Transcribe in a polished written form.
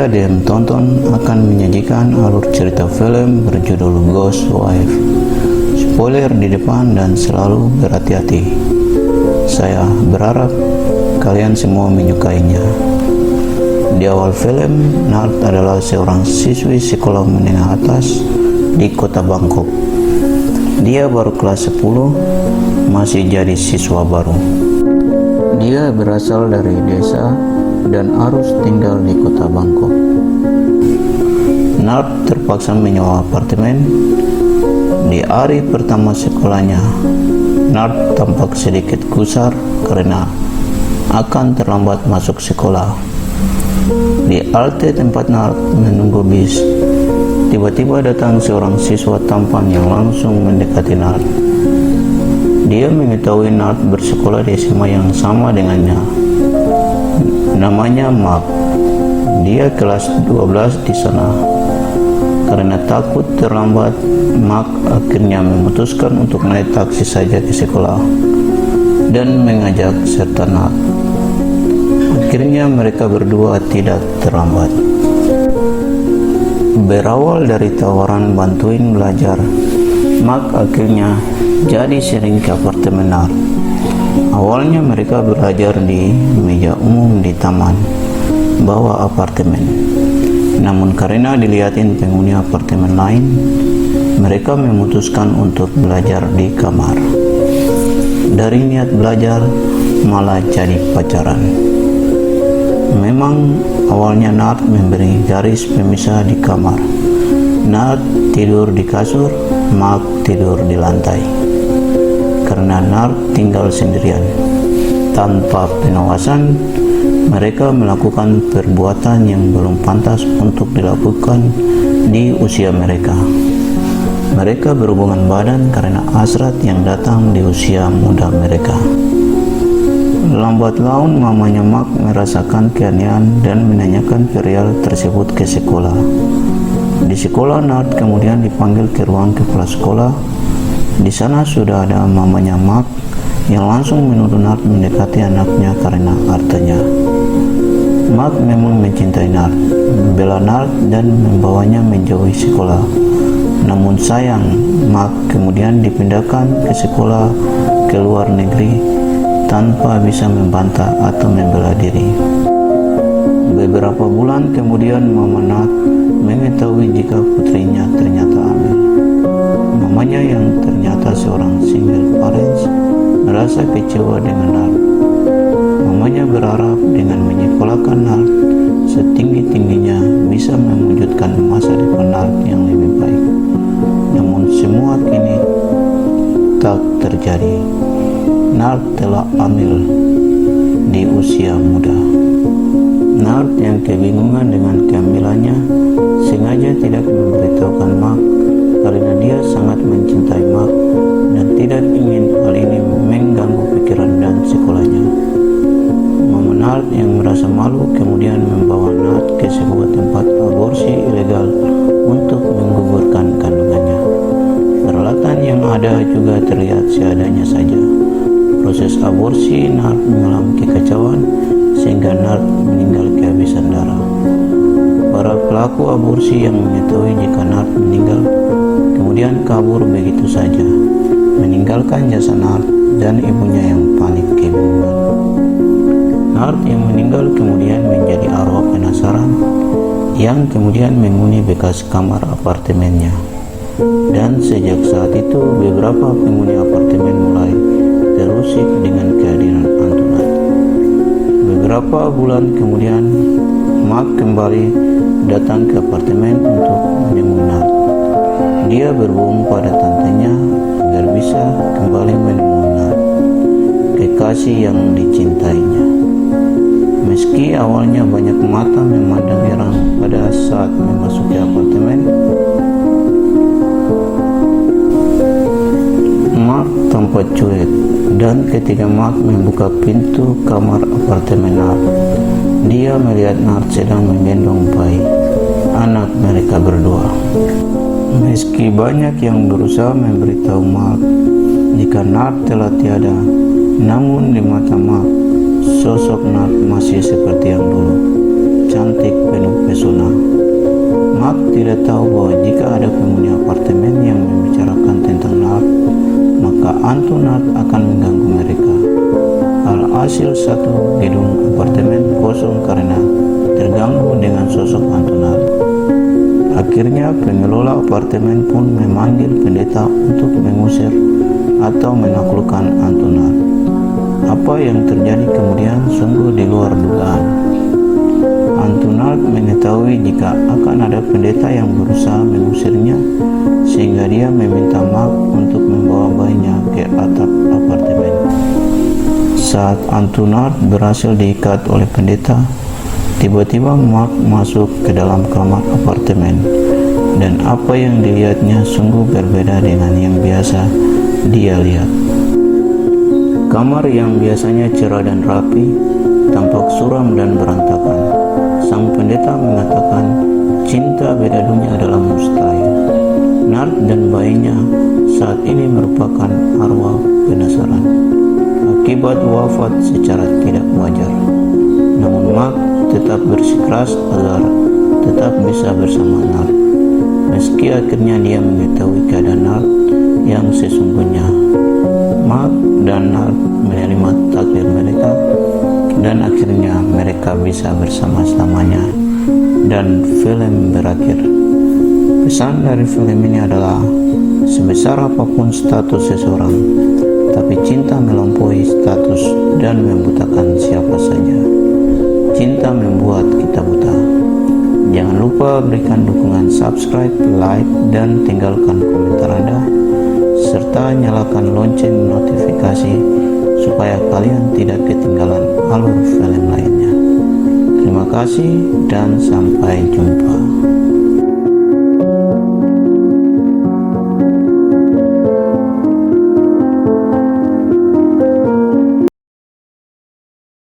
Anda dan tonton akan menyajikan alur cerita film berjudul Ghost Wife. Spoiler di depan dan selalu berhati-hati. Saya berharap kalian semua menyukainya. Di awal film, Nart adalah seorang siswi sekolah menengah atas di kota Bangkok. Dia baru kelas 10, masih jadi siswa baru. Dia berasal dari desa dan harus tinggal di kota Bangkok. Nart terpaksa menyewa apartemen. Di hari pertama sekolahnya, Nart tampak sedikit gusar karena akan terlambat masuk sekolah. Di halte tempat Nart menunggu bis, tiba-tiba datang seorang siswa tampan yang langsung mendekati Nart. Dia mengetahui Nart bersekolah di SMA yang sama dengannya. Namanya Mark. Dia kelas 12 di sana. Karena takut terlambat, Mark akhirnya memutuskan untuk naik taksi saja ke sekolah dan mengajak serta Nart. Akhirnya mereka berdua tidak terlambat. Berawal dari tawaran bantuin belajar, Mark akhirnya jadi sering ke apartemen Nart. Awalnya mereka belajar di meja umum di taman bawah apartemen. Namun karena dilihatin penghuni apartemen lain, mereka memutuskan untuk belajar di kamar. Dari niat belajar malah jadi pacaran. Memang awalnya Nart memberi garis pemisah di kamar. Nart tidur di kasur, Mark tidur di lantai. Karena Nart tinggal sendirian, tanpa pengawasan, mereka melakukan perbuatan yang belum pantas untuk dilakukan di usia mereka. Mereka berhubungan badan karena hasrat yang datang di usia muda mereka. Lambat laun mamanya Mark merasakan keanehan dan menanyakan perial tersebut ke sekolah. Di sekolah, Nart kemudian dipanggil ke ruang kepala sekolah. Di sana sudah ada mamanya Mark yang langsung menuduh Nart mendekati anaknya karena hartanya. Mark memang mencintai Nart, membela Nart dan membawanya menjauhi sekolah. Namun sayang, Mark kemudian dipindahkan ke sekolah ke luar negeri tanpa bisa membantah atau membela diri. Beberapa bulan kemudian mama Nart mengetahui jika putrinya ternyata hamil. Mamanya yang ternyata seorang single parents merasa kecewa dengan Nart. Mamanya berharap dengan menyekolahkan Nart setinggi-tingginya bisa mewujudkan masa depan Nart yang lebih baik. Namun semua kini tak terjadi. Nart telah hamil di usia muda. Nart yang kebingungan dengan kehamilannya sengaja tidak memberitahukan Mark karena dia sangat mencintai Mark dan tidak ingin hal ini mengganggu pikiran dan sekolahnya. Mama Nart yang merasa malu kemudian membawa Nart ke sebuah tempat aborsi ilegal untuk menggugurkan kandungannya. Peralatan yang ada juga terlihat seadanya saja. Proses aborsi Nart mengalami kekacauan sehingga Nart meninggal kehabisan darah. Para pelaku aborsi yang mengetahui jika Nart meninggal kemudian kabur begitu saja, meninggalkan jasad Nart dan ibunya yang panik kebingungan. Nart yang meninggal kemudian menjadi arwah penasaran yang kemudian menghuni bekas kamar apartemennya. Dan sejak saat itu beberapa penghuni apartemen mulai terusik dengan kehadiran hantu Nart. Beberapa bulan kemudian, Mark kembali datang ke apartemen untuk menemui Nart. Dia berbohong pada tantenya agar bisa kembali menemui Nart, kekasih yang dicintainya. Meski awalnya banyak mata memandang heran pada saat memasuki apartemen, Mark tampak cuek, dan ketika Mark membuka pintu kamar apartemen Nart, dia melihat Nart sedang menggendong bayi, anak mereka berdua. Meski banyak yang berusaha memberitahu Mark jika Nart telah tiada, namun di mata Mark, sosok Nart masih seperti yang dulu, cantik penuh pesona. Mark tidak tahu bahwa jika ada penghuni apartemen yang membicarakan tentang Nard, maka hantu Nard akan mengganggu mereka. Alhasil satu gedung apartemen kosong karena terganggu dengan sosok hantu Nard. Akhirnya pengelola apartemen pun memanggil pendeta untuk mengusir atau menaklukkan hantu Nard. Apa yang terjadi kemudian sungguh di luar dugaan. Hantu Nard mengetahui jika akan ada pendeta yang berusaha mengusirnya, sehingga dia meminta Mark untuk membawa bayinya ke atap apartemen. Saat hantu Nard berhasil diikat oleh pendeta, tiba-tiba Mark masuk ke dalam kamar apartemen, dan apa yang dilihatnya sungguh berbeda dengan yang biasa dia lihat. Kamar yang biasanya cerah dan rapi tampak suram dan berantakan. Sang pendeta mengatakan cinta beda dunia adalah mustahil. Nard dan bayinya saat ini merupakan arwah penasaran akibat wafat secara tidak wajar. Namun Mark tetap bersikeras agar tetap bisa bersama Nard, meski akhirnya dia mengetahui keadaan Nard yang sesungguhnya. Mark dan Nard menerima takdir mereka, dan akhirnya mereka bisa bersama-samanya, dan film berakhir. Pesan dari film ini adalah, sebesar apapun status seseorang, tapi cinta melampaui status dan membutakan siapa saja. Cinta membuat kita buta. Jangan lupa berikan dukungan subscribe, like, dan tinggalkan komentar Anda, serta nyalakan lonceng notifikasi supaya kalian tidak ketinggalan alur film lainnya. Terima kasih dan sampai jumpa.